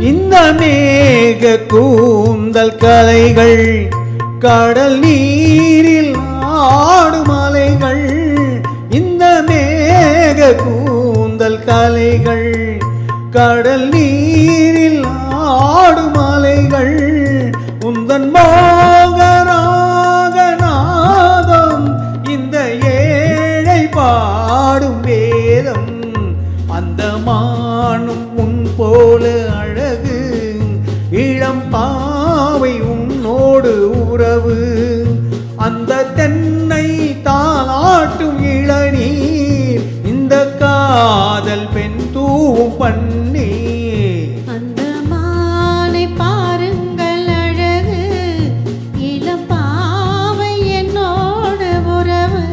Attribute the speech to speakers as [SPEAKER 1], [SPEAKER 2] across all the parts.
[SPEAKER 1] இந்த மேக கூந்தல் கலைகள் கடல் நீரில் ஆடும் அலைகள். இந்த மேக கூந்தல் கலைகள் கடல் நீரில் ஆடும் அலைகள். உந்தன் மோகராக நாதம் இந்த ஏழை பாடும் வேதம். அந்த மானும் உன் போல அழகு இளம் பாவை உன்னோடு உறவு. அந்த தென்னை தாளாட்டும் இளநீர் இந்த காதல் பெண் தூவும் பன்னீர்.
[SPEAKER 2] அந்த மானை பாருங்கள் அழகு இளம் பாவை என்னோட உறவு.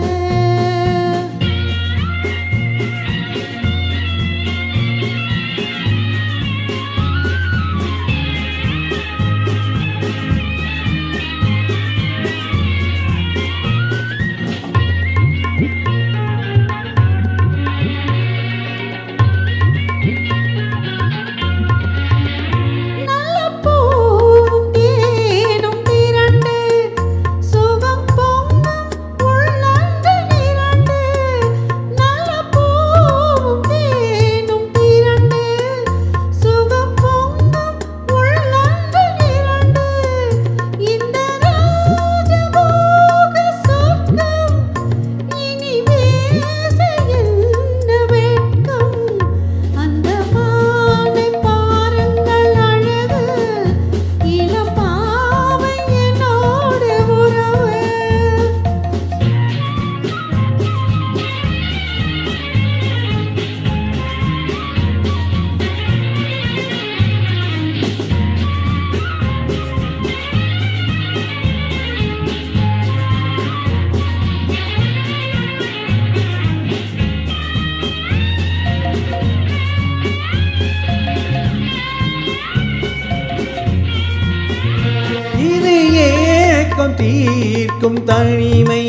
[SPEAKER 1] தீர்க்கும் தனிமை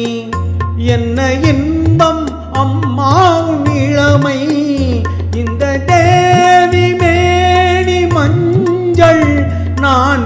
[SPEAKER 1] என்ன இன்பம் அம்மா உன் இளமை. இந்த தேவி மேனி மஞ்சள் நான்